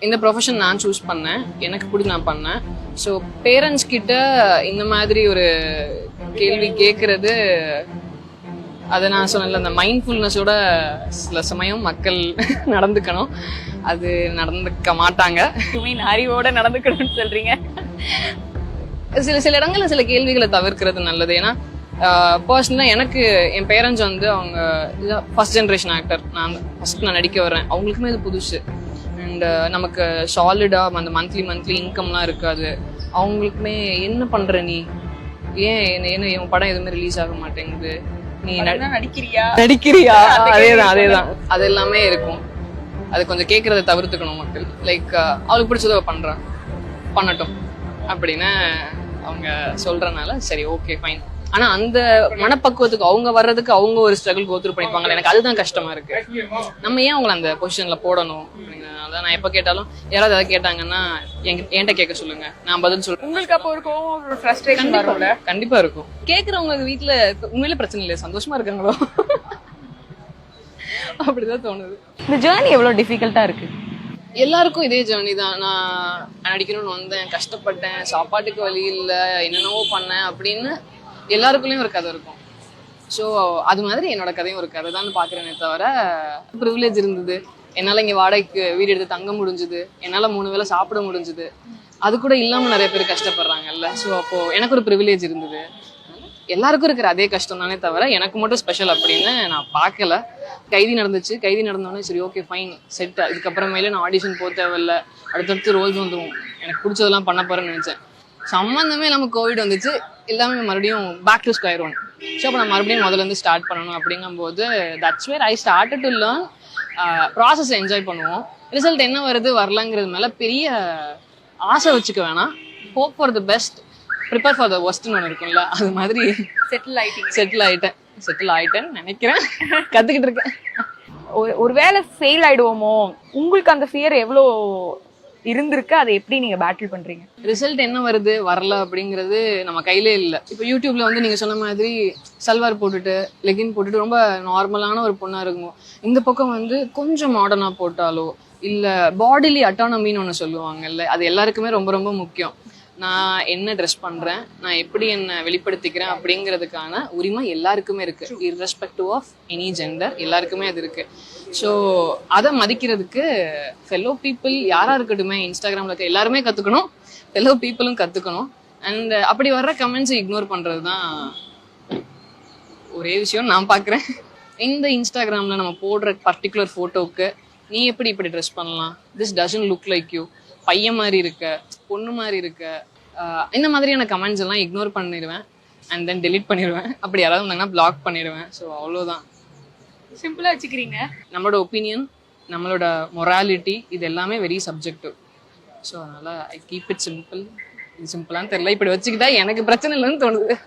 இந்த ப்ரொஃபஷன் நான் சூஸ் பண்ணேன், எனக்கு பிடிச்சி நான் பண்ணேன். ஸோ பேரண்ட்ஸ் கிட்ட இந்த மாதிரி ஒரு கேள்வி கேட்கறது, அதை நான் சொன்னல அந்த மைண்ட்ஃபுல்னஸோட சில சமயம் மக்கள் நடந்துக்கணும். அது நடந்துக்க மாட்டாங்க. அறிவோட நடந்துக்கணும்னு சொல்றீங்க. சில இடங்கள்ல சில கேள்விகளை தவிர்க்கிறது நல்லது. ஏன்னா பர்சனலாக எனக்கு என் பேரண்ட்ஸ் வந்து அவங்க ஃபர்ஸ்ட் ஜென்ரேஷன் ஆக்டர். நான் நடிக்க வர்றேன், அவங்களுக்குமே இது புதுசு. அண்ட் நமக்கு சாலிடாக அந்த மந்த்லி இன்கம்லாம் இருக்காது. அவங்களுக்குமே என்ன பண்ற நீ, ஏன் என்ன என் படம் எதுவுமே ரிலீஸ் ஆக மாட்டேங்குது, நீ நடிக்கிறியா அதேதான் அது எல்லாமே இருக்கும். அது கொஞ்சம் கேட்கறத தவிர்த்துக்கணும் மக்கள். லைக் அவளுக்கு பிடிச்சதை பண்ணட்டும் அப்படின்னு அவங்க சொல்றதுனால சரி ஓகே ஃபைன். ஆனா அந்த மனப்பக்குவத்துக்கு அவங்க வர்றதுக்கு அவங்க ஒரு ஸ்ட்ரகிள் கோத்ரூ பண்ணிப்பாங்க. எனக்கு அதுதான் கஷ்டமா இருக்கு. நம்ம ஏன் அவங்களை அந்த பொசிஷன்ல போடணும் அப்படிங்கிறதுனால நான் எப்ப கேட்டாலும் யாராவது ஏதாவது கேட்டாங்கன்னா என்கிட்ட கேட்க சொல்லுங்க, நான் பதில் சொல்றேன். உங்களுக்கு அப்போ ஒரு ஃப்ரஸ்ட்ரேஷன் வரும்ல? கண்டிப்பா இருக்கும். கேட்கறவங்க வீட்டுல உண்மையில பிரச்சனை இல்லை, சந்தோஷமா இருக்காங்களோ அப்படிதான் தோணுது. இந்த ஜேர்னி எவ்வளவு டிஃபிகல்ட்டா இருக்கு? எல்லாருக்கும் இதே ஜேர்னி தான். நான் நடிக்கணும்னு வந்தேன், கஷ்டப்பட்டேன், சாப்பாட்டுக்கு வழி இல்லை, என்னென்னவோ பண்ணேன் அப்படின்னு எல்லாருக்குள்ளேயும் ஒரு கதை இருக்கும். ஸோ அது மாதிரி என்னோட கதையும் ஒரு கதை தான் பார்க்குறேனே தவிர, ப்ரிவிலேஜ் இருந்தது. என்னால் இங்கே வாடகைக்கு வீடு எடுத்து தங்க முடிஞ்சுது, என்னால் 3 வேளை சாப்பிட முடிஞ்சுது. அது கூட இல்லாமல் நிறைய பேர் கஷ்டப்படுறாங்கல்ல. ஸோ அப்போது எனக்கு ஒரு ப்ரிவிலேஜ் இருந்தது. எல்லாருக்கும் இருக்கிற அதே கஷ்டம் தானே தவிர எனக்கு மட்டும் ஸ்பெஷல் அப்படின்னு நான் பார்க்கல. கைதி நடந்துச்சு, கைதி நடந்தோடனே சரி ஓகே ஃபைன் செட். இதுக்கப்புறமேலே நான் ஆடிஷன் போக தேவையில்ல, அடுத்தடுத்து ரோல்ஸ் வந்துடும், எனக்கு பிடிச்சதெல்லாம் பண்ண போறேன்னு நினைச்சேன். சம்மந்தமே இல்லாமல் கோவிட் வந்துச்சு, எல்லாமே மறுபடியும் back to square one. So அப்போ நான் மறுபடியும் முதல்ல இருந்து ஸ்டார்ட் பண்ணணும். அப்படிங்கும்போது that's where I started to learn. Process enjoy பண்ணுவோம். ரிசல்ட் என்ன வருது வரலங்கிறது மேலே பெரிய ஆசை வச்சுக்க வேணாம். Hope for the best, prepare for the ஒஸ்ட்னு ஒன்று இருக்கும்ல, அது மாதிரி செட்டில் ஆயிட்டேன்னு நினைக்கிறேன். கற்றுக்கிட்டு இருக்கேன். ஒருவேளை ஃபெயில் ஆயிடுவோமோ, உங்களுக்கு அந்த ஃபியர் எவ்வளோ இருந்திருக்கு? அதை எப்படி நீங்க பேட்டில் பண்றீங்க? ரிசல்ட் என்ன வருது வரல அப்படிங்கிறது நம்ம கையிலே இல்லை. இப்போ யூடியூப்ல வந்து நீங்க சொன்ன மாதிரி சல்வார் போட்டுட்டு லெகின் போட்டுட்டு ரொம்ப நார்மலான ஒரு பொண்ணா இருக்கும். இந்த பக்கம் வந்து கொஞ்சம் மாடர்னா போட்டாலோ இல்லை பாடிலி அட்டானமின்னு ஒன்று சொல்லுவாங்கல்ல, அது எல்லாருக்குமே ரொம்ப ரொம்ப முக்கியம். நான் என்ன ட்ரெஸ் பண்றேன், நான் எப்படி என்ன வெளிப்படுத்திக்கிறேன் அப்படிங்கிறதுக்கான உரிமை எல்லாருக்குமே இருக்கு, இர்ரெஸ்பெக்டிவ் ஆஃப் எனி ஜெண்டர். எல்லாருக்குமே அது இருக்கு. ஸோ அதை மதிக்கிறதுக்கு ஃபெல்லோ பீப்புள் யாரா இருக்கட்டுமே, இன்ஸ்டாகிராம்ல இருக்க எல்லாருமே கத்துக்கணும், ஃபெல்லோ பீப்புளும் கத்துக்கணும். அண்ட் அப்படி வர்ற கமெண்ட்ஸை இக்னோர் பண்றது தான் ஒரே விஷயம் நான் பார்க்குறேன். இந்த இன்ஸ்டாகிராம்ல நம்ம போடுற பர்டிகுலர் ஃபோட்டோவுக்கு நீ எப்படி இப்படி ட்ரெஸ் பண்ணலாம், this doesn't look like you, பையன் மாதிரி இருக்க, பொண்ணு மாதிரி இருக்க, இந்த மாதிரியான கமெண்ட்ஸ் எல்லாம் இக்னோர் பண்ணிடுவேன். அண்ட் தென் டெலிட் பண்ணிடுவேன். அப்படி யாராவது வந்தாங்கன்னா பிளாக் பண்ணிடுவேன். ஸோ அவ்வளோதான். சிம்பிளா வச்சுக்கிறீங்க. நம்மளோட ஒப்பீனியன், நம்மளோட மொராலிட்டி, இது எல்லாமே வெரி சப்ஜெக்டிவ். ஸோ அதனால ஐ கீப் இட் சிம்பிள். இது சிம்பிளான்னு தெரியல, இப்படி வச்சுக்கிட்டா எனக்கு பிரச்சனை இல்லைன்னு தோணுது.